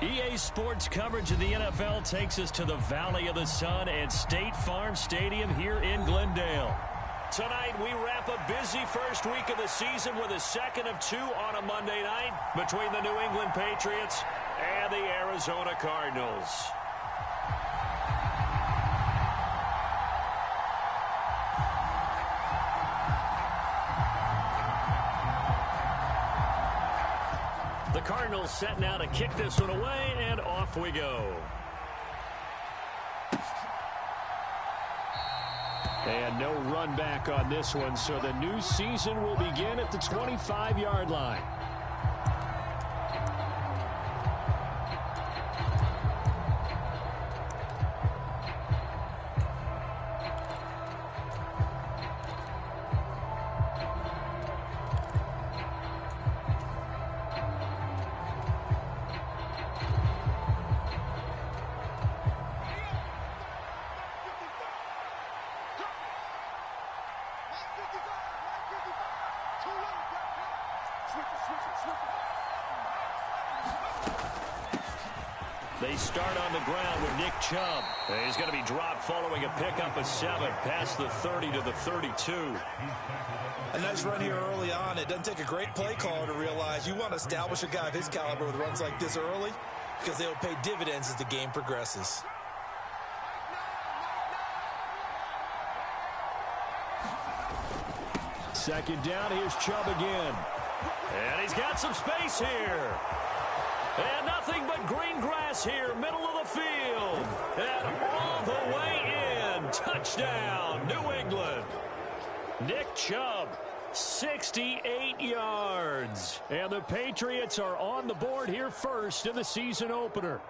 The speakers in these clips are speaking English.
EA Sports coverage of the NFL takes us to the Valley of the Sun at State Farm Stadium here in Glendale. Tonight, we wrap a busy first week of the season with a second of two on a Monday night between the New England Patriots and the Arizona Cardinals. The Cardinals set now to kick this one away, and off we go. And no run back on this one, so the new season will begin at the 25-yard line. They start on the ground with Nick Chubb. He's going to be dropped following a pickup of 7 past the 30 to the 32. A nice run here early on. It doesn't take a great play caller to realize you want to establish a guy of his caliber with runs like this early because they will pay dividends as the game progresses. Second down, here's Chubb again. And he's got some space here. And nothing but green grass here, middle of the field. And all the way in. Touchdown, New England. Nick Chubb, 68 yards. And the Patriots are on the board here first in the season opener.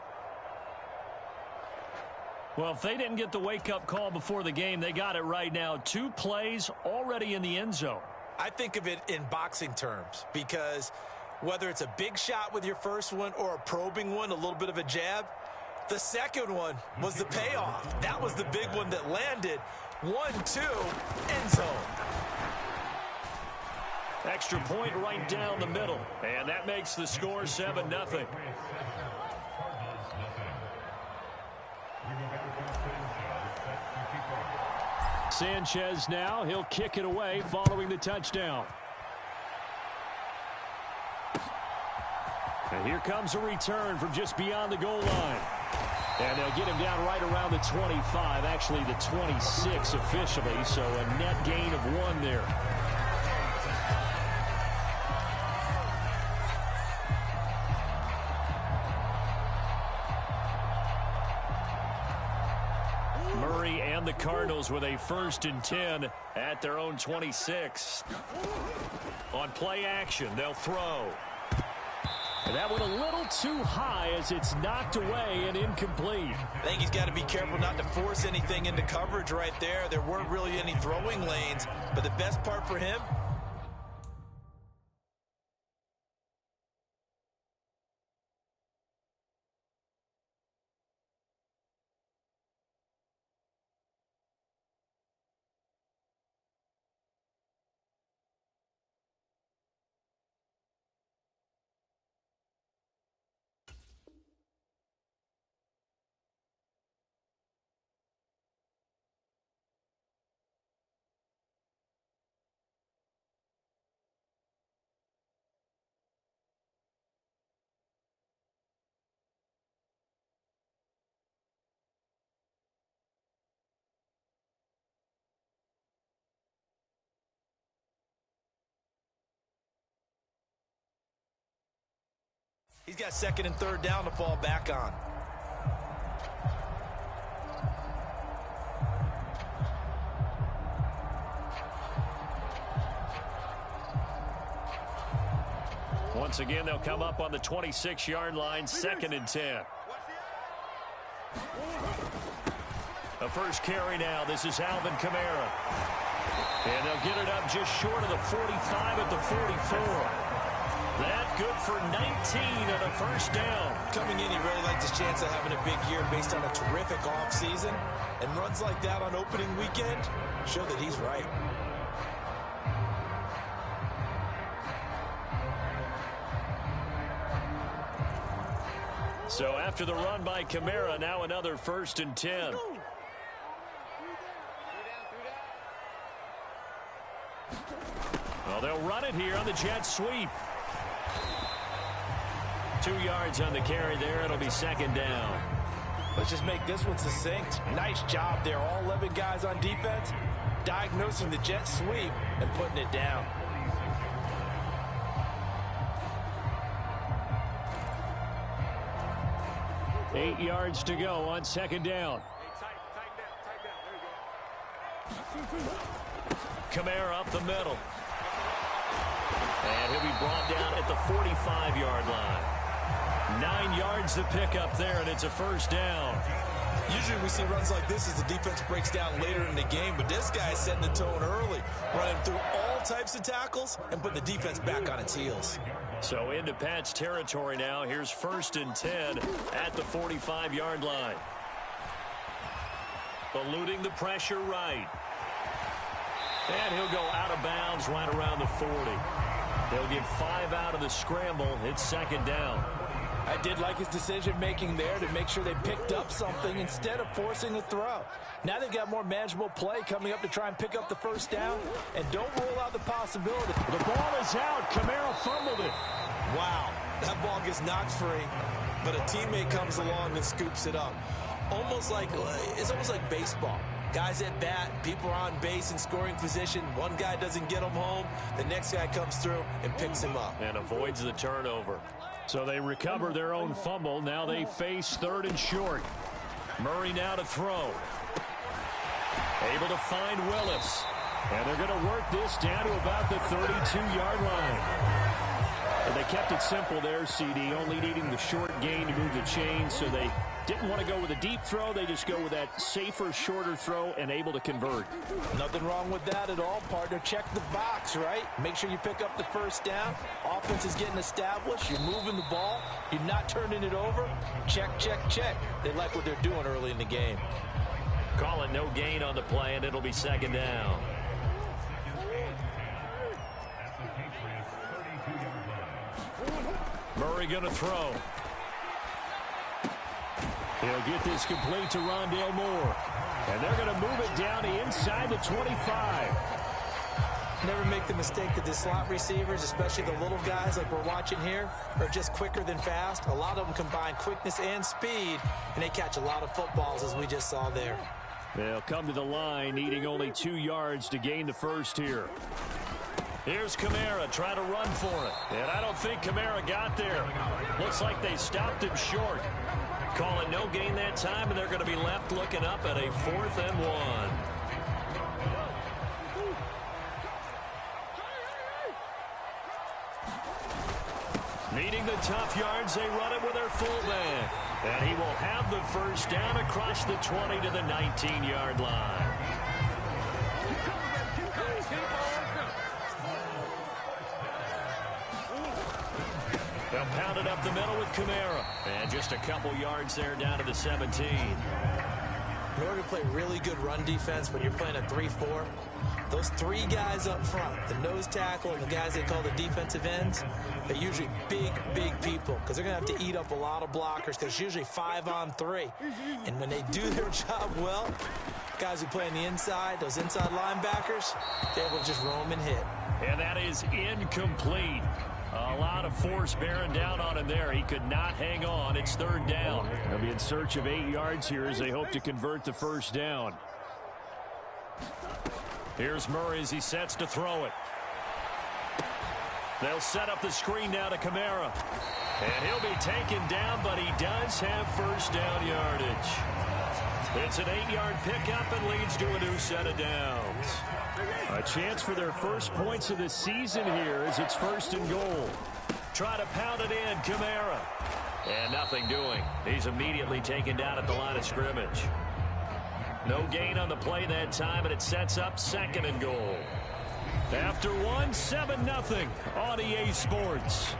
Well, if they didn't get the wake-up call before the game, they got it right now. 2 plays already in the end zone. I think of it in boxing terms because whether it's a big shot with your first one or a probing one, a little bit of a jab, the second one was the payoff. That was the big one that landed. 1-2, end zone. Extra point right down the middle. And that makes the score 7-0. Sanchez now. He'll kick it away following the touchdown. And here comes a return from just beyond the goal line. And they'll get him down right around the 25, actually the 26 officially, so a net gain of 1 there. Murray and the Cardinals with a 1st and 10 at their own 26. On play action, they'll throw. And that one a little too high as it's knocked away and incomplete. I think he's got to be careful not to force anything into coverage right there. There weren't really any throwing lanes, but the best part for him, he's got 2nd and 3rd down to fall back on. Once again, they'll come up on the 26-yard line, 2nd and 10. The first carry now. This is Alvin Kamara. And they'll get it up just short of the 45 at the 44. That good for 19 and a 1st down. Coming in, he really liked his chance of having a big year based on a terrific offseason. And runs like that on opening weekend show that he's right. So after the run by Kamara, now another 1st and 10. Well, they'll run it here on the jet sweep. 2 yards on the carry there. It'll be 2nd down. Let's just make this one succinct. Nice job there. All 11 guys on defense diagnosing the jet sweep and putting it down. Eight yards to go on 2nd down. Kamara up the middle. And he'll be brought down at the 45-yard line. 9 yards to pick up there, and it's a 1st down. Usually we see runs like this as the defense breaks down later in the game, but this guy's setting the tone early, running through all types of tackles and putting the defense back on its heels. So into Pat's territory now. Here's 1st and 10 at the 45-yard line. Eluding the pressure right. And he'll go out of bounds right around the 40. They'll get 5 out of the scramble. It's 2nd down. I did like his decision-making there to make sure they picked up something instead of forcing a throw. Now they've got more manageable play coming up to try and pick up the 1st down. And don't rule out the possibility. The ball is out. Kamara fumbled it. Wow, that ball gets knocked free, but a teammate comes along and scoops it up. It's almost like baseball. Guys at bat, people are on base in scoring position. One guy doesn't get him home. The next guy comes through and picks him up. And avoids the turnover. So they recover their own fumble. Now they face 3rd and short. Murray now to throw. Able to find Willis. And they're going to work this down to about the 32-yard line. And they kept it simple there, CD, only needing the short gain to move the chains, so they didn't want to go with a deep throw. They just go with that safer, shorter throw and able to convert. Nothing wrong with that at all, partner. Check the box, right? Make sure you pick up the 1st down. Offense is getting established. You're moving the ball. You're not turning it over. Check, check, check. They like what they're doing early in the game. Call it no gain on the play, and it'll be 2nd down. Murray going to throw. He'll get this complete to Rondale Moore. And they're going to move it down to inside the 25. Never make the mistake that the slot receivers, especially the little guys like we're watching here, are just quicker than fast. A lot of them combine quickness and speed, and they catch a lot of footballs, as we just saw there. They'll come to the line, needing only 2 yards to gain the 1st here. Here's Kamara trying to run for it. And I don't think Kamara got there. Looks like they stopped him short. Call it no gain that time, and they're going to be left looking up at a 4th and 1. Needing the tough yards, they run it with their fullback. And he will have the 1st down across the 20 to the 19-yard line. They'll pound it up the middle with Kamara. And just a couple yards there down to the 17. In order to play really good run defense when you're playing a 3-4, those 3 guys up front, the nose tackle and the guys they call the defensive ends, they're usually big, big people because they're going to have to eat up a lot of blockers because it's usually 5-on-3. And when they do their job well, guys who play on the inside, those inside linebackers, they're able to just roam and hit. And that is incomplete. A lot of force bearing down on him there. He could not hang on. It's 3rd down. They'll be in search of 8 yards here as they hope to convert the 1st down. Here's Murray as he sets to throw it. They'll set up the screen now to Kamara. And he'll be taken down, but he does have 1st down yardage. It's an 8-yard pickup and leads to a new set of downs. A chance for their first points of the season here as it's 1st and goal. Try to pound it in, Kamara. And nothing doing. He's immediately taken down at the line of scrimmage. No gain on the play that time, and it sets up 2nd and goal. After one, 7-0 on EA Sports.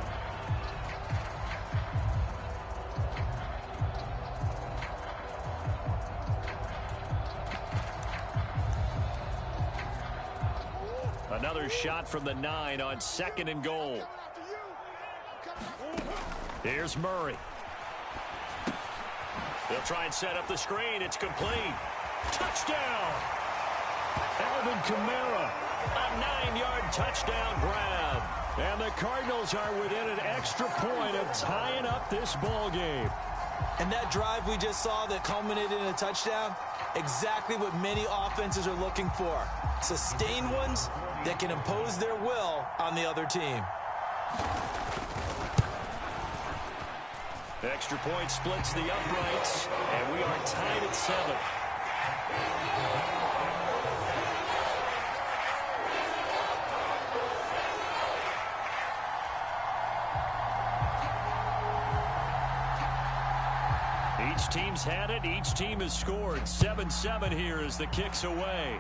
Another shot from the 9 on 2nd and goal. Here's Murray. They'll try and set up the screen. It's complete. Touchdown! Alvin Kamara, a 9-yard touchdown grab. And the Cardinals are within an extra point of tying up this ball game. And that drive we just saw that culminated in a touchdown, exactly what many offenses are looking for. Sustained ones that can impose their will on the other team. Extra point splits the uprights, and we are tied at 7. Each team's had it. Each team has scored. 7-7 here as the kick's away.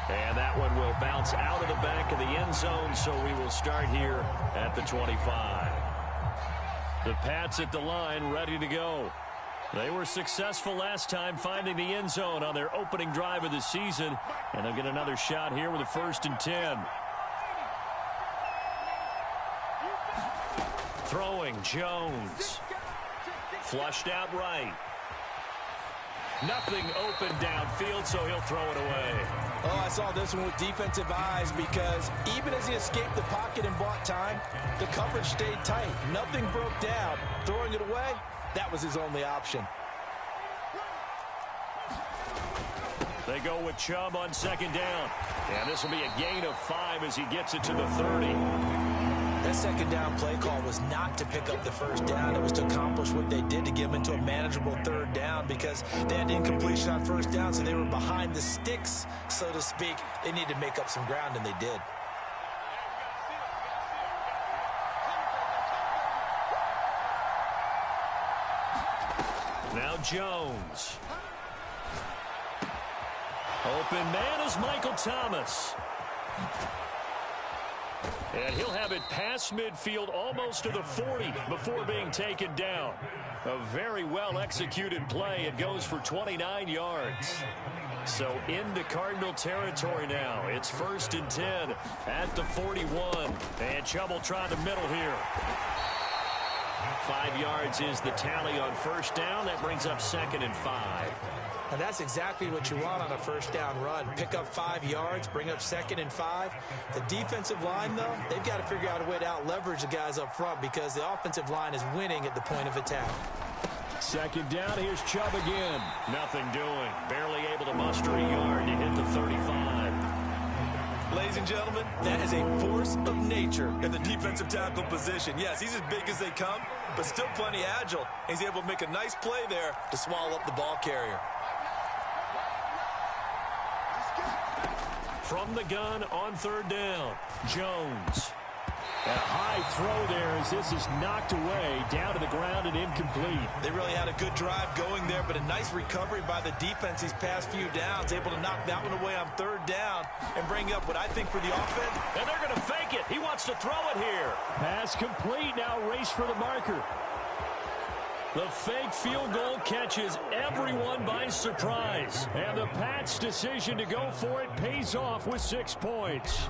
And that one will bounce out of the back of the end zone, so we will start here at the 25. The Pats at the line, ready to go. They were successful last time finding the end zone on their opening drive of the season, and they'll get another shot here with a 1st and 10. Throwing, Jones. Flushed out right. Nothing open downfield, so he'll throw it away. Oh, I saw this one with defensive eyes because even as he escaped the pocket and bought time, the coverage stayed tight. Nothing broke down. Throwing it away, that was his only option. They go with Chubb on 2nd down. And this will be a gain of 5 as he gets it to the 30. That 2nd down play call was not to pick up the 1st down. It was to accomplish what they did to get them into a manageable 3rd down because they had incompletion on 1st down, so they were behind the sticks, so to speak. They needed to make up some ground, and they did. Now Jones. Open man is Michael Thomas. And he'll have it past midfield almost to the 40 before being taken down. A very well-executed play. It goes for 29 yards. So into Cardinal territory now. It's 1st and 10 at the 41. And Chubb will try the middle here. 5 yards is the tally on 1st down. That brings up 2nd and 5. And that's exactly what you want on a 1st down run. Pick up 5 yards, bring up 2nd and 5. The defensive line, though, they've got to figure out a way to out-leverage the guys up front because the offensive line is winning at the point of attack. 2nd down, here's Chubb again. Nothing doing. Barely able to muster a yard to hit the 35. Ladies and gentlemen, that is a force of nature in the defensive tackle position. Yes, he's as big as they come, but still plenty agile. He's able to make a nice play there to swallow up the ball carrier. From the gun on 3rd down, Jones. A high throw there as this is knocked away, down to the ground and incomplete. They really had a good drive going there, but a nice recovery by the defense these past few downs, able to knock that one away on 3rd down and bring up what I think for the offense. And they're going to fake it. He wants to throw it here. Pass complete, now race for the marker. The fake field goal catches everyone by surprise. And the Pats' decision to go for it pays off with 6 points.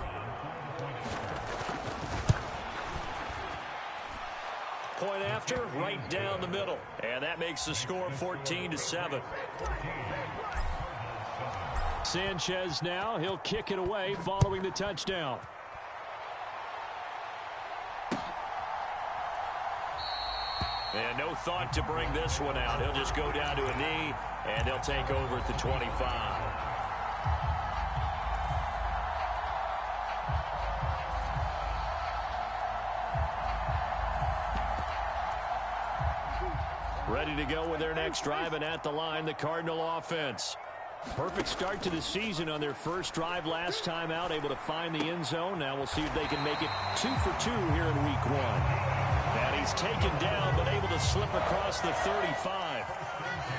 Point after, right down the middle. And that makes the score 14-7. Sanchez now, he'll kick it away following the touchdown. And no thought to bring this one out. He'll just go down to a knee, and they'll take over at the 25. Ready to go with their next drive, and at the line, the Cardinal offense. Perfect start to the season on their first drive last time out, able to find the end zone. Now we'll see if they can make it 2 for 2 here in week 1. And he's taken down, but able to slip across the 35.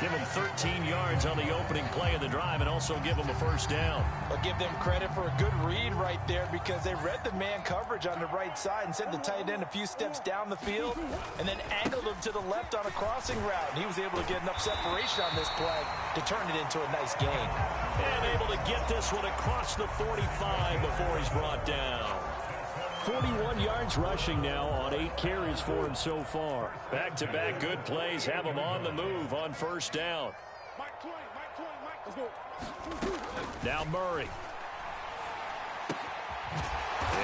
Give him 13 yards on the opening play of the drive and also give him a 1st down. I'll give them credit for a good read right there because they read the man coverage on the right side and sent the tight end a few steps down the field and then angled him to the left on a crossing route. And he was able to get enough separation on this play to turn it into a nice gain. And able to get this one across the 45 before he's brought down. 41 yards rushing now on 8 carries for him so far. Back-to-back good plays have him on the move on first down. Now Murray.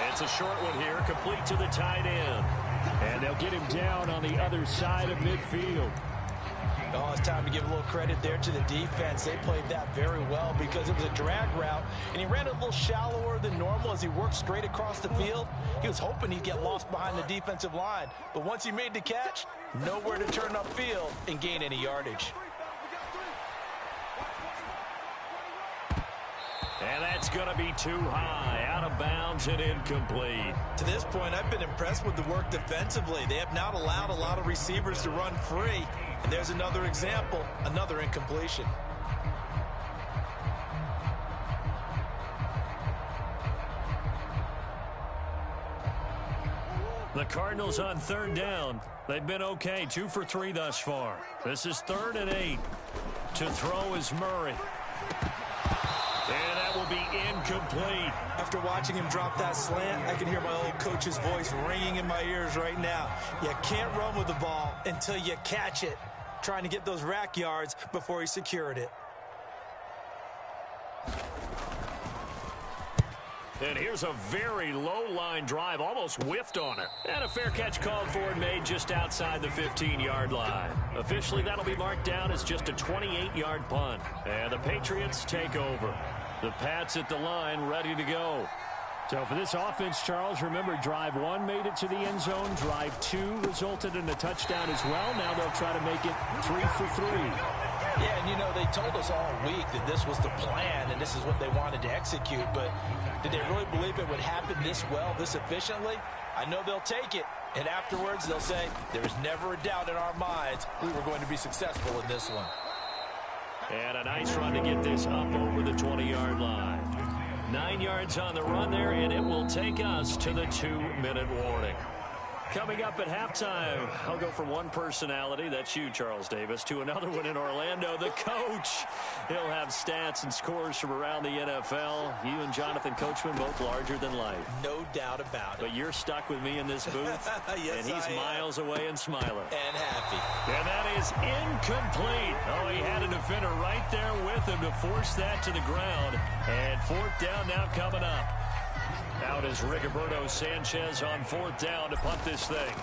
It's a short one here, complete to the tight end. And they'll get him down on the other side of midfield. Oh, it's time to give a little credit there to the defense. They played that very well because it was a drag route, and he ran a little shallower than normal as he worked straight across the field. He was hoping he'd get lost behind the defensive line, but once he made the catch, nowhere to turn upfield and gain any yardage. And that's going to be too high, out of bounds and incomplete. To this point, I've been impressed with the work defensively. They have not allowed a lot of receivers to run free. And there's another example, another incompletion. The Cardinals on third down. They've been okay, 2 for 3 thus far. This is 3rd and 8. To throw is Murray. And that will be incomplete. After watching him drop that slant, I can hear my old coach's voice ringing in my ears right now. You can't run with the ball until you catch it. Trying to get those rack yards before he secured it. And here's a very low-line drive, almost whiffed on it. And a fair catch called for and made just outside the 15-yard line. Officially, that'll be marked down as just a 28-yard punt. And the Patriots take over. The Pats at the line, ready to go. So for this offense, Charles, remember, drive 1 made it to the end zone. Drive 2 resulted in a touchdown as well. Now they'll try to make it 3 for 3. Yeah, and you know, they told us all week that this was the plan and this is what they wanted to execute, but did they really believe it would happen this well, this efficiently? I know they'll take it, and afterwards they'll say, there was never a doubt in our minds we were going to be successful in this one. And a nice run to get this up over the 20-yard line. 9 yards on the run there, and it will take us to the 2-minute warning. Coming up at halftime, I'll go from one personality, that's you, Charles Davis, to another one in Orlando, the coach. He'll have stats and scores from around the NFL. You and Jonathan Coachman, both larger than life. No doubt about it. But you're stuck with me in this booth, yes, and he's miles away and smiling. And happy. And that is incomplete. Oh, he had a defender right there with him to force that to the ground. And 4th down now coming up. Out is Rigoberto Sanchez on 4th down to punt this thing.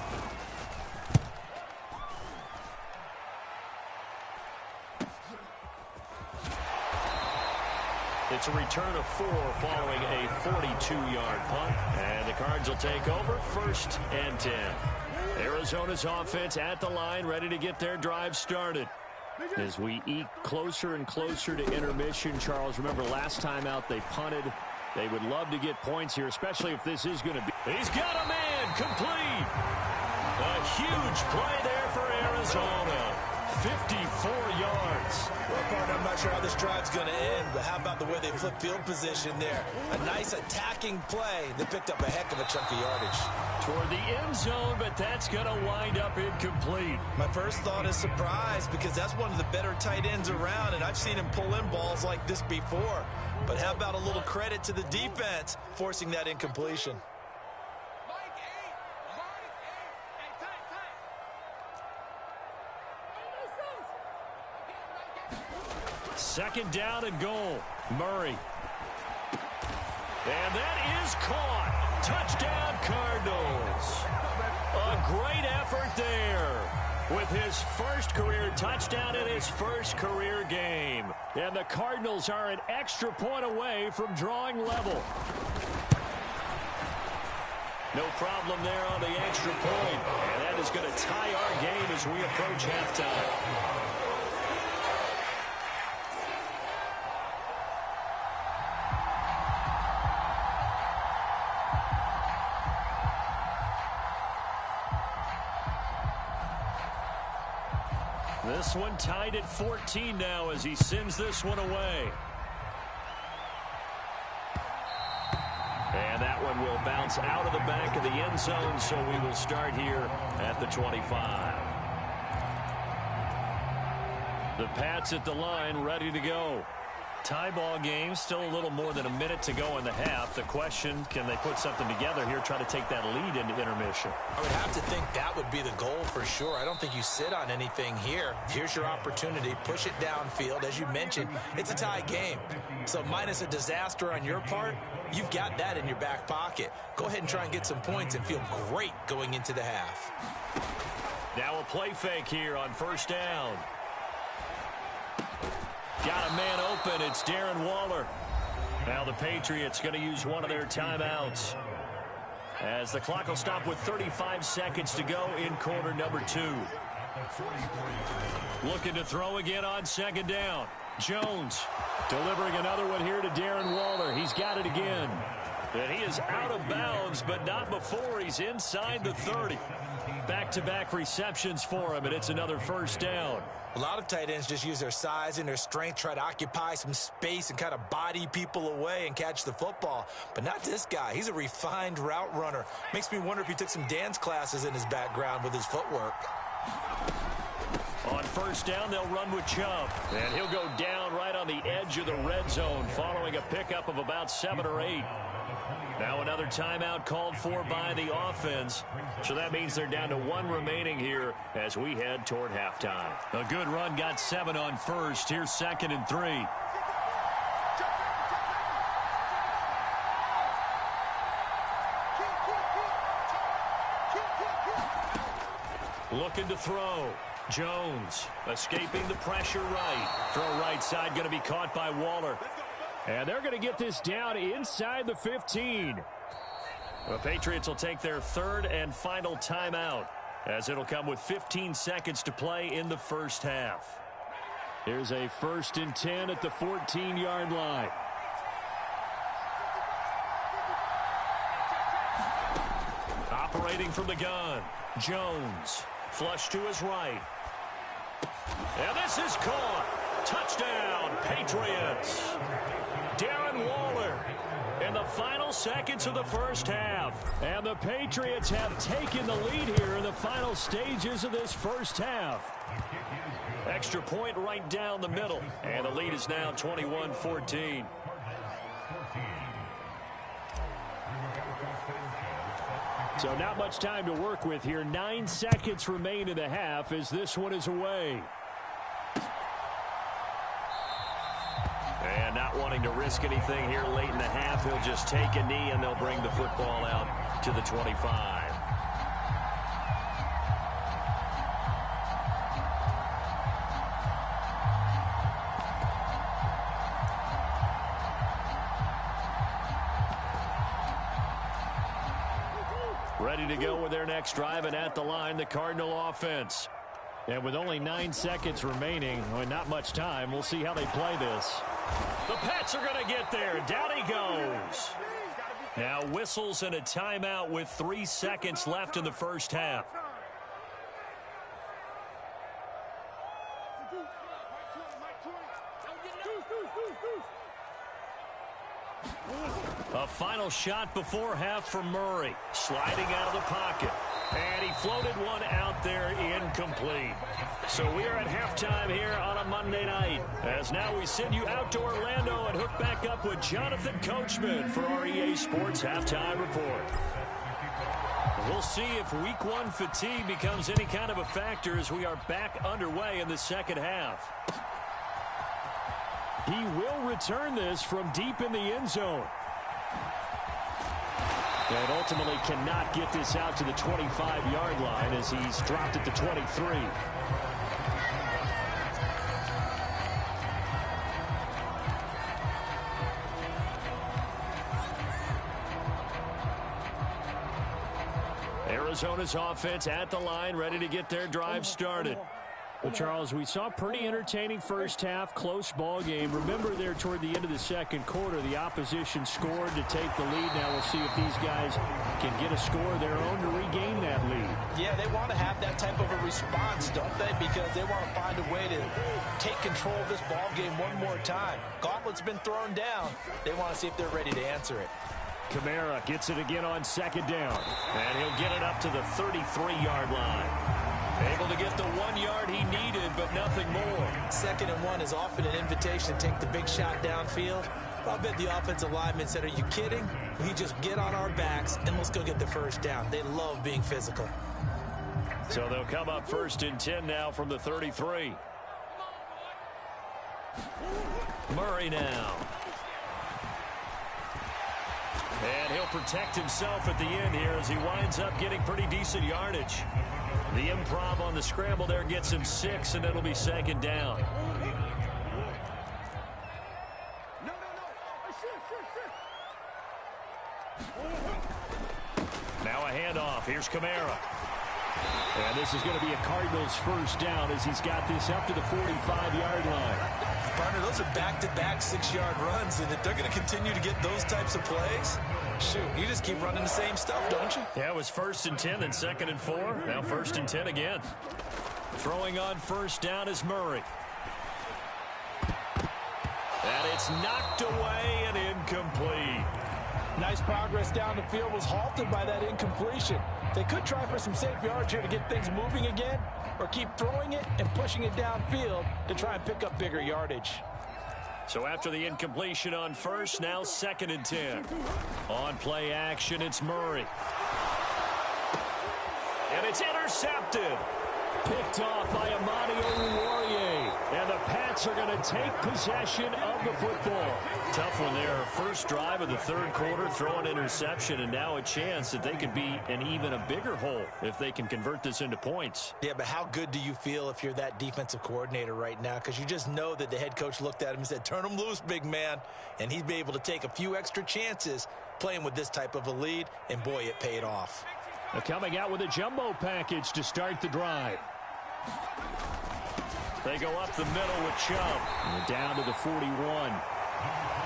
It's a return of 4 following a 42-yard punt. And the Cards will take over 1st and 10. Arizona's offense at the line, ready to get their drive started. As we eke closer and closer to intermission, Charles, remember last time out they punted. They would love to get points here, especially if this is going to be. He's got a man, complete. A huge play there for Arizona. 54 yards. Well, partner, I'm not sure how this drive's going to end, but how about the way they flip field position there? A nice attacking play. They picked up a heck of a chunk of yardage. Toward the end zone, but that's going to wind up incomplete. My first thought is surprise, because that's one of the better tight ends around, and I've seen him pull in balls like this before. But how about a little credit to the defense forcing that incompletion? Second down and goal. Murray. And that is caught. Touchdown, Cardinals. A great effort there with his first career touchdown in his first career game. And the Cardinals are an extra point away from drawing level. No problem there on the extra point. And that is going to tie our game as we approach halftime. This one tied at 14 now as he sends this one away. And that one will bounce out of the back of the end zone, so we will start here at the 25. The Pats at the line, ready to go. Tie ball game, still a little more than a minute to go in the half. The question, can they put something together here, try to take that lead into intermission? I would have to think that would be the goal for sure. I don't think you sit on anything here. Here's your opportunity. Push it downfield. As you mentioned, it's a tie game. So minus a disaster on your part, you've got that in your back pocket. Go ahead and try and get some points and feel great going into the half. Now a play fake here on first down. Got a man open. It's Darren Waller. Now the Patriots going to use one of their timeouts, as the clock will stop with 35 seconds to go in quarter number 2. Looking to throw again on second down. Jones delivering another one here to Darren Waller. He's got it again. And he is out of bounds, but not before he's inside the 30. Back-to-back receptions for him, and it's another first down. A lot of tight ends just use their size and their strength, try to occupy some space and kind of body people away and catch the football. But not this guy. He's a refined route runner. Makes me wonder if he took some dance classes in his background with his footwork. On first down, they'll run with Chubb. And he'll go down right on the edge of the red zone following a pickup of about 7 or 8. Now another timeout called for by the offense. So that means they're down to 1 remaining here as we head toward halftime. A good run got 7 on first. Here's 2nd and 3. Looking to throw. Jones escaping the pressure right. Throw right side going to be caught by Waller. And they're going to get this down inside the 15. The Patriots will take their 3rd and final timeout, as it'll come with 15 seconds to play in the first half. Here's a 1st and 10 at the 14-yard line. Operating from the gun, Jones. Flush to his right. And this is caught. Touchdown, Patriots. Darren Waller in the final seconds of the first half. And the Patriots have taken the lead here in the final stages of this first half. Extra point right down the middle. And the lead is now 21-14. So not much time to work with here. 9 seconds remain in the half as this one is away. And not wanting to risk anything here late in the half, he'll just take a knee and they'll bring the football out to the 25. Ready to go with their next drive, and at the line, the Cardinal offense. And with only 9 seconds remaining, and not much time, we'll see how they play this. The Pats are going to get there. Down he goes. Now whistles and a timeout with 3 seconds left in the first half. A final shot before half for Murray. Sliding out of the pocket. And he floated one out there incomplete. So we are at halftime here on a Monday night. As now we send you out to Orlando and hook back up with Jonathan Coachman for our EA Sports Halftime Report. We'll see if Week 1 fatigue becomes any kind of a factor as we are back underway in the second half. He will return this from deep in the end zone. And ultimately cannot get this out to the 25-yard line as he's dropped at the 23. Arizona's offense at the line, ready to get their drive started. Well, Charles, we saw a pretty entertaining first half, close ball game. Remember there toward the end of the second quarter, the opposition scored to take the lead. Now we'll see if these guys can get a score of their own to regain that lead. Yeah, they want to have that type of a response, don't they? Because they want to find a way to take control of this ball game one more time. Gauntlet's been thrown down. They want to see if they're ready to answer it. Kamara gets it again on second down. And he'll get it up to the 33-yard line. Able to get the 1 yard he needed, but nothing more. 2nd and 1 is often an invitation to take the big shot downfield. I bet the offensive lineman said, are you kidding? We just get on our backs and let's go get the first down. They love being physical. So they'll come up 1st and 10 now from the 33. Murray now. And he'll protect himself at the end here as he winds up getting pretty decent yardage. The improv on the scramble there gets him 6, and it'll be 2nd down. Now a handoff. Here's Kamara. And this is going to be a Cardinals first down as he's got this up to the 45-yard line. Partner, those are back-to-back 6-yard runs, and if they're going to continue to get those types of plays, shoot, you just keep running the same stuff, don't you? Yeah, it was 1st and 10, then 2nd and 4. Now 1st and 10 again. Throwing on 1st down is Murray. And it's knocked away and incomplete. Nice progress down the field, was halted by that incompletion. They could try for some safe yards here to get things moving again, or keep throwing it and pushing it downfield to try and pick up bigger yardage. So after the incompletion on 1st, now 2nd and 10. On play action, it's Murray. And it's intercepted. Picked off by Amani Oruwariye. And the Pats are going to take possession of the football. Tough one there. First drive of the 3rd quarter, throw an interception, and now a chance that they could be in even a bigger hole if they can convert this into points. Yeah, but how good do you feel if you're that defensive coordinator right now? Because you just know that the head coach looked at him and said, turn him loose, big man. And he'd be able to take a few extra chances playing with this type of a lead, and boy, it paid off. They're coming out with a jumbo package to start the drive. They go up the middle with Chubb. And down to the 41.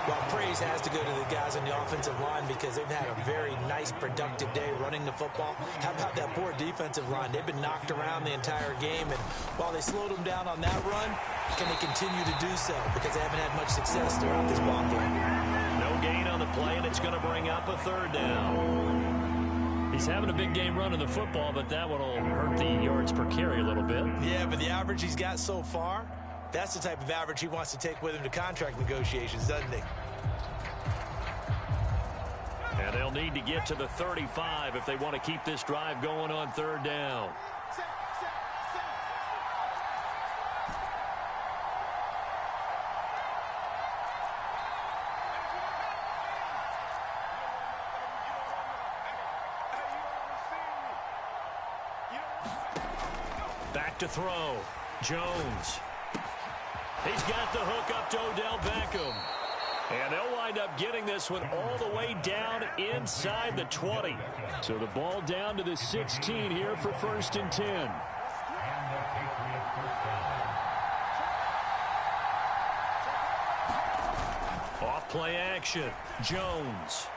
Well, praise has to go to the guys on the offensive line because they've had a very nice, productive day running the football. How about that poor defensive line? They've been knocked around the entire game, and while they slowed them down on that run, can they continue to do so? Because they haven't had much success throughout this ball game. No gain on the play, and it's going to bring up a 3rd down. He's having a big game running the football, but that one will hurt the yards per carry a little bit. Yeah, but the average he's got so far, that's the type of average he wants to take with him to contract negotiations, doesn't he? And they'll need to get to the 35 if they want to keep this drive going on 3rd down. Back to throw. Jones. He's got the hook up to Odell Beckham. And they'll wind up getting this one all the way down inside the 20. So the ball down to the 16 here for 1st and 10. Off play action. Jones.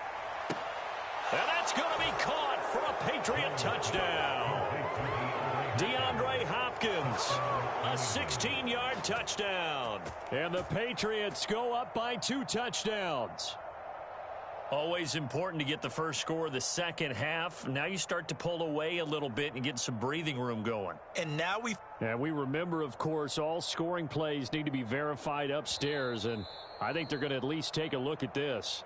And that's going to be caught for a Patriot touchdown. DeAndre Hopkins, a 16-yard touchdown. And the Patriots go up by 2 touchdowns. Always important to get the first score of the second half. Now you start to pull away a little bit and get some breathing room going. And now we remember, of course, all scoring plays need to be verified upstairs, and I think they're going to at least take a look at this.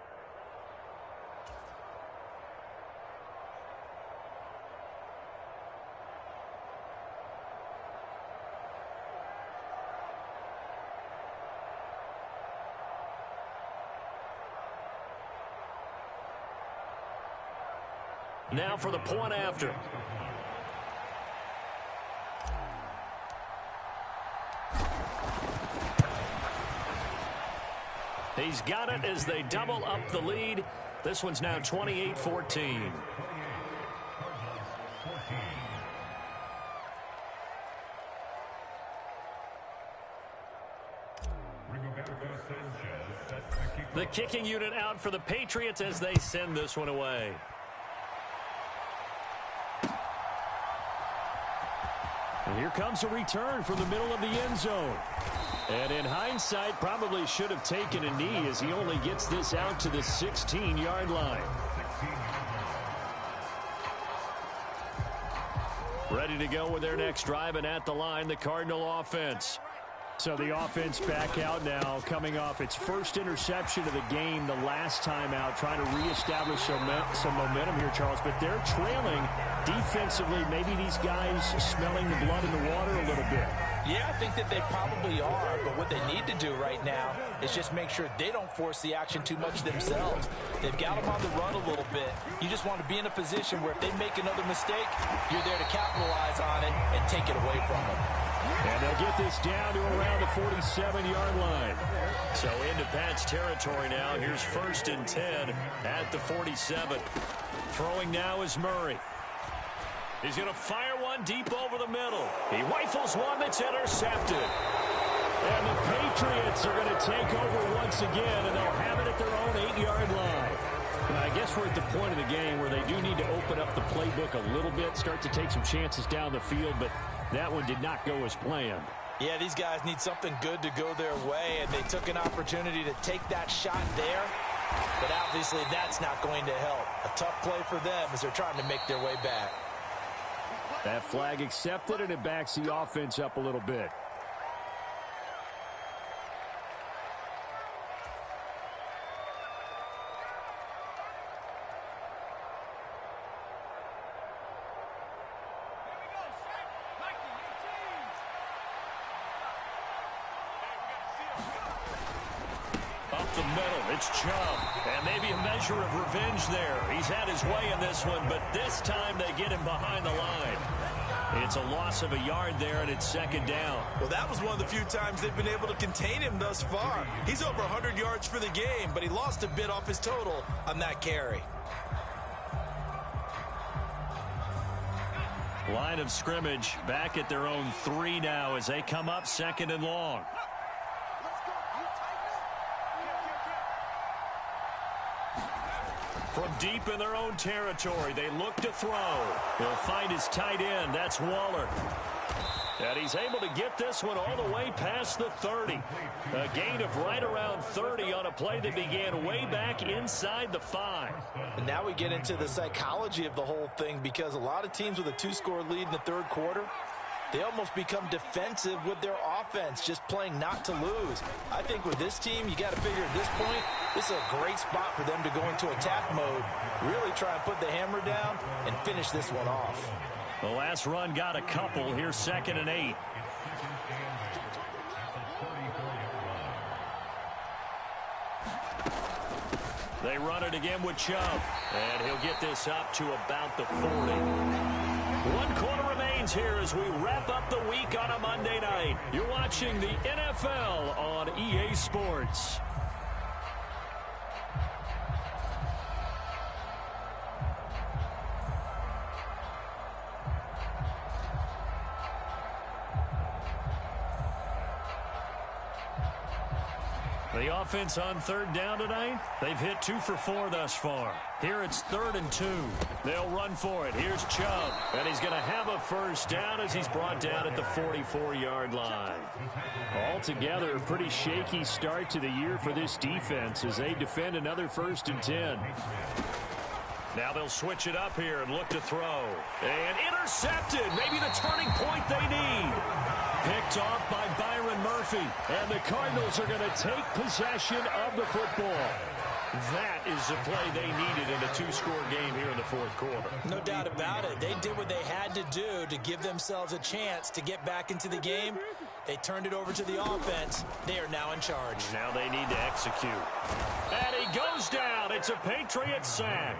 Now for the point after. He's got it as they double up the lead. This one's now 28-14. The kicking unit out for the Patriots as they send this one away. And here comes a return from the middle of the end zone. And in hindsight, probably should have taken a knee as he only gets this out to the 16-yard line. Ready to go with their next drive, and at the line, the Cardinal offense. So the offense back out now, coming off its first interception of the game the last time out, trying to reestablish some momentum here, Charles. But they're trailing defensively. Maybe these guys smelling the blood in the water a little bit. Yeah, I think that they probably are, but what they need to do right now is just make sure they don't force the action too much themselves. They've got them on the run a little bit. You just want to be in a position where if they make another mistake, you're there to capitalize on it and take it away from them. And they'll get this down to around the 47-yard line. So into Pat's territory now. Here's 1st and 10 at the 47. Throwing now is Murray. He's going to fire one deep over the middle. He rifles one that's intercepted. And the Patriots are going to take over once again, and they'll have it at their own 8-yard line. I guess we're at the point of the game where they do need to open up the playbook a little bit, start to take some chances down the field, but that one did not go as planned. Yeah, these guys need something good to go their way, and they took an opportunity to take that shot there, but obviously that's not going to help. A tough play for them as they're trying to make their way back. That flag accepted, and it backs the offense up a little bit. Up the middle, it's Chubb. And maybe a measure of revenge there. He's had his way in this one, but this time they get him behind the line. It's a loss of a yard there, and it's 2nd down. Well, that was one of the few times they've been able to contain him thus far. He's over 100 yards for the game, but he lost a bit off his total on that carry. Line of scrimmage back at their own 3 now as they come up 2nd and long. From deep in their own territory, they look to throw. He'll find his tight end. That's Waller. And he's able to get this one all the way past the 30. A gain of right around 30 on a play that began way back inside the 5. And now we get into the psychology of the whole thing, because a lot of teams with a 2-score lead in the 3rd quarter, they almost become defensive with their offense, just playing not to lose. I think with this team, you got to figure at this point, this is a great spot for them to go into attack mode, really try and put the hammer down and finish this one off. The last run got a couple. Here's 2nd and 8. They run it again with Chubb. And he'll get this up to about the 40. 1 quarter remains here as we wrap up the week on a Monday night. You're watching the NFL on EA Sports. The offense on 3rd down tonight, they've hit 2 for 4 thus far. Here it's 3rd and 2. They'll run for it. Here's Chubb, and he's going to have a 1st down as he's brought down at the 44-yard line. Altogether, a pretty shaky start to the year for this defense as they defend another 1st and 10. Now they'll switch it up here and look to throw. And intercepted. Maybe the turning point they need. Picked off by Byron Murphy. And the Cardinals are going to take possession of the football. That is the play they needed in a 2-score game here in the 4th quarter. No doubt about it. They did what they had to do to give themselves a chance to get back into the game. They turned it over to the offense. They are now in charge. Now they need to execute. And he goes down. It's a Patriots sack.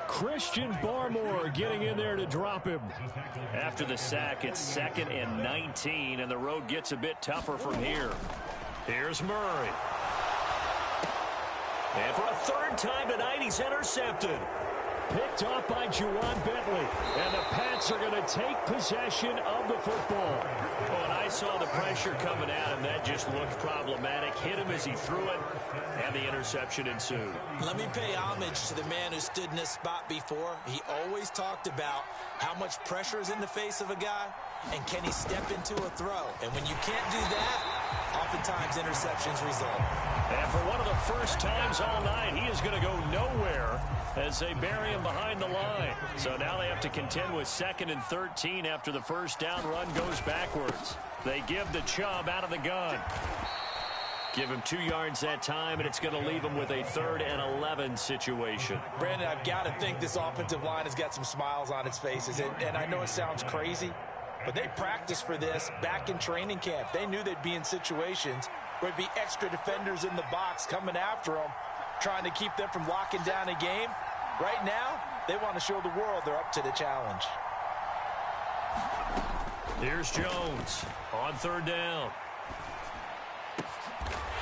Christian Barmore getting in there to drop him. After the sack, it's 2nd and 19, and the road gets a bit tougher from here. Here's Murray. And for a 3rd time tonight, he's intercepted. Picked off by Juwan Bentley. And the Pats are going to take possession of the football. Oh, and I saw the pressure coming at him. That just looked problematic. Hit him as he threw it, and the interception ensued. Let me pay homage to the man who stood in this spot before. He always talked about how much pressure is in the face of a guy, and can he step into a throw. And when you can't do that, oftentimes interceptions result. And for one of the first times all night, he is going to go nowhere as they bury him behind the line. So now they have to contend with 2nd and 13 after the first down run goes backwards. They give the Chubb out of the gun. Give him 2 yards that time, and it's going to leave him with a 3rd and 11 situation. Brandon, I've got to think this offensive line has got some smiles on its faces. And I know it sounds crazy, but they practiced for this back in training camp. They knew they'd be in situations where there'd be extra defenders in the box coming after them, trying to keep them from locking down a game. Right now, they want to show the world they're up to the challenge. Here's Jones on 3rd down.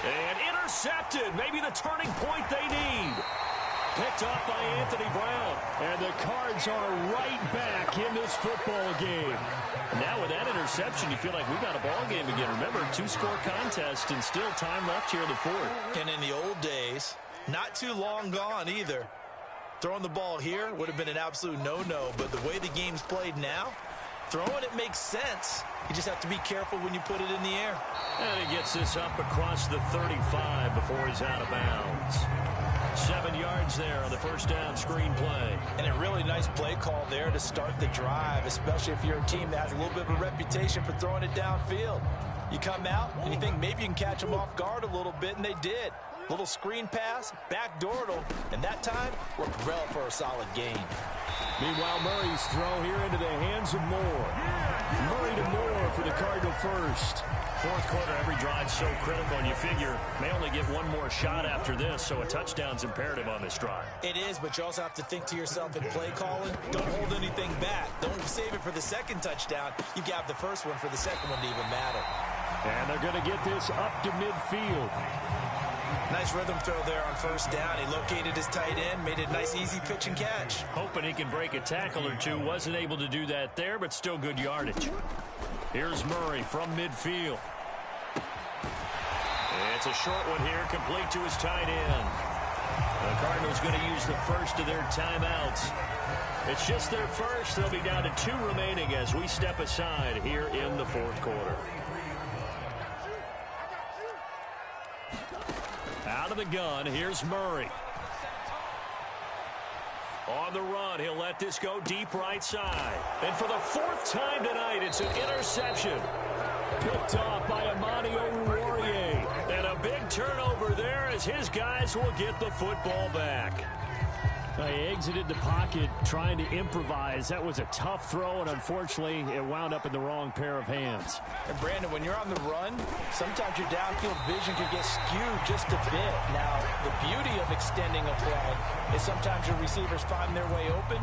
And intercepted. Maybe the turning point they need. Picked up by Anthony Brown. And the Cards are right back in this football game. Now with that interception, you feel like we've got a ball game again. Remember, 2-score contest and still time left here in the 4th. And in the old days, not too long gone either, throwing the ball here would have been an absolute no-no. But the way the game's played now, throwing it makes sense. You just have to be careful when you put it in the air. And he gets this up across the 35 before he's out of bounds. 7 yards there on the first down screen play. And a really nice play call there to start the drive, especially if you're a team that has a little bit of a reputation for throwing it downfield. You come out and you think maybe you can catch them off guard a little bit, and they did. Little screen pass, backdoored them, and that time worked well for a solid gain. Meanwhile, Murray's throw here into the hands of Moore. Murray to Moore for the Cardinal first. 4th quarter, every drive so critical, and you figure may only get one more shot after this, so a touchdown's imperative on this drive. It is, but you also have to think to yourself in play calling, don't hold anything back. Don't save it for the 2nd touchdown. You got the first one for the 2nd one to even matter. And they're going to get this up to midfield. Nice rhythm throw there on 1st down. He located his tight end, made a nice easy pitch and catch. Hoping he can break a tackle or two. Wasn't able to do that there, but still good yardage. Here's Murray from midfield. It's a short one here, complete to his tight end. The Cardinals going to use the first of their timeouts. It's just their first. They'll be down to 2 remaining as we step aside here in the 4th quarter. Out of the gun, here's Murray. On the run, he'll let this go deep right side. And for the 4th time tonight, it's an interception. Picked off by Amani Oruwariye. And a big turnover there as his guys will get the football back. He exited the pocket trying to improvise. That was a tough throw, and unfortunately, it wound up in the wrong pair of hands. And Brandon, when you're on the run, sometimes your downfield vision can get skewed just a bit. Now, the beauty of extending a play is sometimes your receivers find their way open,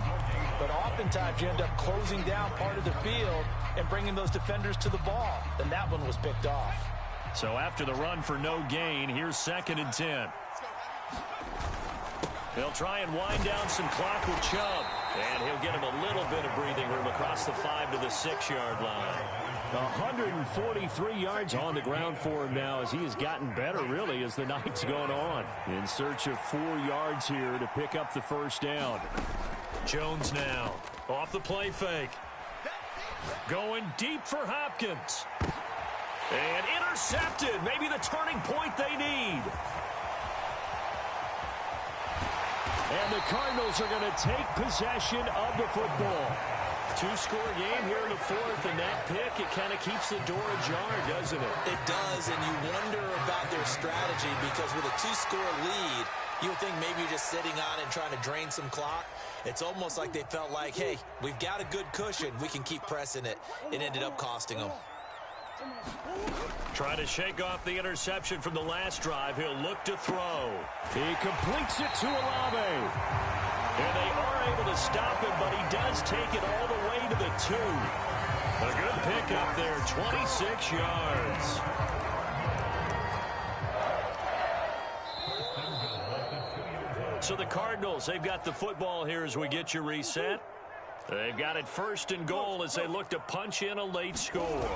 but oftentimes you end up closing down part of the field and bringing those defenders to the ball. And that one was picked off. So after the run for no gain, here's 2nd and 10. They'll try and wind down some clock with Chubb. And he'll get him a little bit of breathing room across the 5 to the 6-yard line. 143 yards on the ground for him now as he has gotten better, really, as the night's gone on. In search of 4 yards here to pick up the first down. Jones now off the play fake. Going deep for Hopkins. And intercepted. Maybe the turning point they need. And the Cardinals are going to take possession of the football. 2-score game here in the 4th, and that pick, it kind of keeps the door ajar, doesn't it? It does, and you wonder about their strategy because with a 2-score lead, you would think maybe you're just sitting on it and trying to drain some clock. It's almost like they felt like, hey, we've got a good cushion. We can keep pressing it. It ended up costing them. Trying to shake off the interception from the last drive. He'll look to throw. He completes it to Olave. And they are able to stop him, but he does take it all the way to the 2. A good pickup there, 26 yards. So the Cardinals, they've got the football here as we get you reset. They've got it 1st and goal as they look to punch in a late score.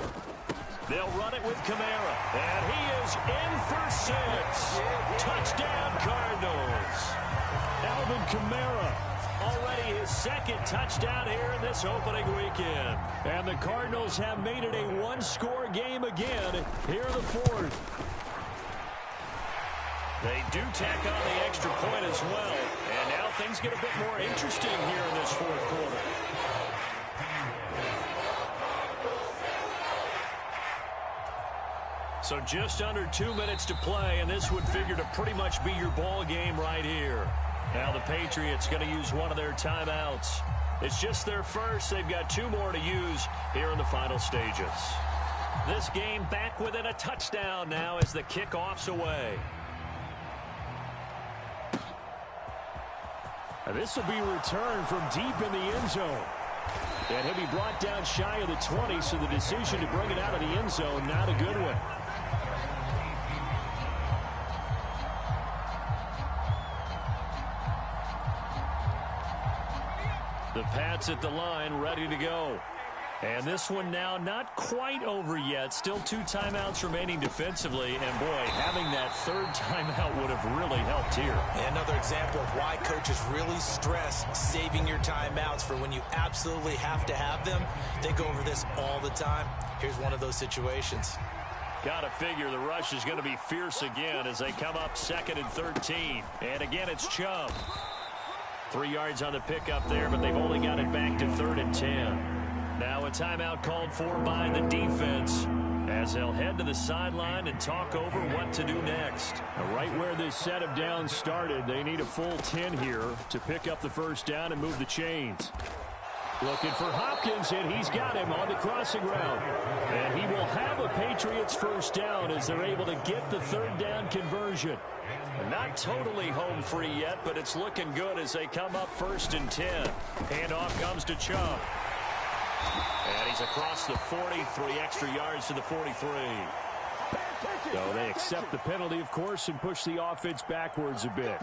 They'll run it with Kamara, and he is in for 6. Touchdown, Cardinals. Alvin Kamara. Already his 2nd touchdown here in this opening weekend. And the Cardinals have made it a 1-score game again here in the 4th. They do tack on the extra point as well. And now things get a bit more interesting here in this fourth quarter. So just under 2 minutes to play, and this would figure to pretty much be your ball game right here. Now the Patriots going to use one of their timeouts. It's just their first. They've got 2 more to use here in the final stages. This game back within a touchdown now as the kickoff's away. And this will be returned from deep in the end zone. And he'll be brought down shy of the 20, so the decision to bring it out of the end zone, not a good one. The Pats at the line, ready to go. And this one now not quite over yet. Still 2 timeouts remaining defensively. And, boy, having that third timeout would have really helped here. And another example of why coaches really stress saving your timeouts for when you absolutely have to have them. They go over this all the time. Here's one of those situations. Got to figure the rush is going to be fierce again as they come up 2nd and 13. And, again, it's Chubb. 3 yards on the pickup there, but they've only got it back to 3rd and 10. Now a timeout called for by the defense as they'll head to the sideline and talk over what to do next. Right where this set of downs started, they need a full 10 here to pick up the first down and move the chains. Looking for Hopkins, and he's got him on the crossing route. And he will have a Patriots first down as they're able to get the 3rd down conversion. Not totally home free yet, but it's looking good as they come up 1st and 10. Handoff comes to Chubb. And he's across the 40, 3 extra yards to the 43. So they accept the penalty, of course, and push the offense backwards a bit.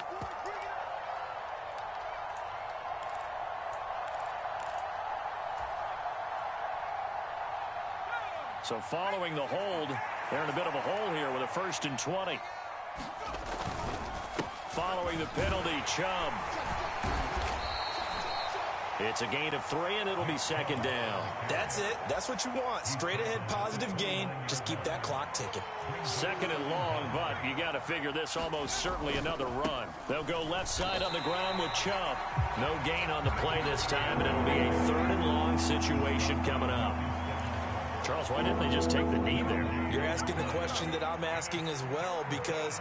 So following the hold, they're in a bit of a hole here with a 1st and 20. Following the penalty, Chubb. It's a gain of 3, and it'll be 2nd down. That's it. That's what you want. Straight ahead positive gain. Just keep that clock ticking. 2nd and long, but you got to figure this almost certainly another run. They'll go left side on the ground with Chubb. No gain on the play this time, and it'll be a 3rd and long situation coming up. Charles, why didn't they just take the knee there? You're asking the question that I'm asking as well, because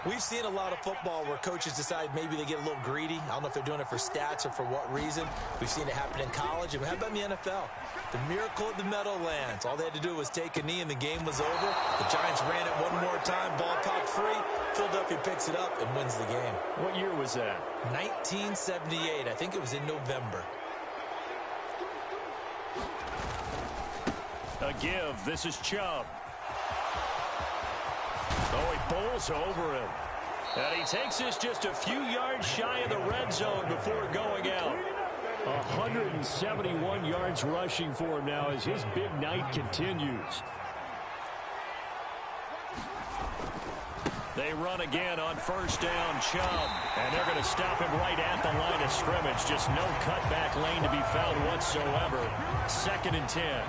we've seen a lot of football where coaches decide maybe they get a little greedy. I don't know if they're doing it for stats or for what reason. We've seen it happen in college. And how about in the NFL? The miracle of the Meadowlands. All they had to do was take a knee and the game was over. The Giants ran it one more time. Ball popped free. Philadelphia picks it up and wins the game. What year was that? 1978. I think it was in November. A give. This is Chubb. Oh, he bowls over him. And he takes this just a few yards shy of the red zone before going out. 171 yards rushing for him now as his big night continues. They run again on 1st down, Chubb. And they're going to stop him right at the line of scrimmage. Just no cutback lane to be found whatsoever. 2nd and 10.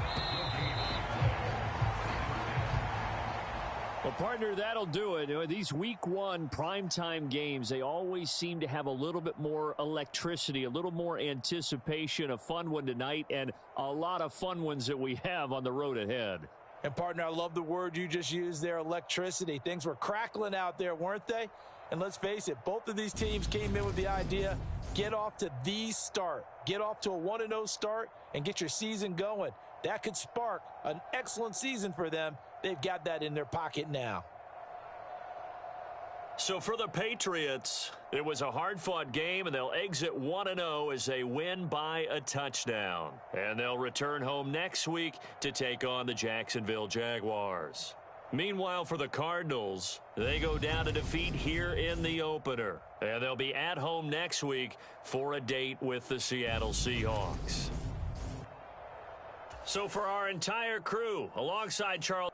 Well, partner, that'll do it. These week 1 primetime games, they always seem to have a little bit more electricity, a little more anticipation. A fun one tonight, and a lot of fun ones that we have on the road ahead. And, partner, I love the word you just used there, electricity. Things were crackling out there, weren't they? And let's face it, both of these teams came in with the idea, get off to the start. Get off to a 1-0 start and get your season going. That could spark an excellent season for them. They've got that in their pocket now. So for the Patriots, it was a hard-fought game, and they'll exit 1-0 as they win by a touchdown. And they'll return home next week to take on the Jacksonville Jaguars. Meanwhile, for the Cardinals, they go down to defeat here in the opener. And they'll be at home next week for a date with the Seattle Seahawks. So for our entire crew, alongside Charles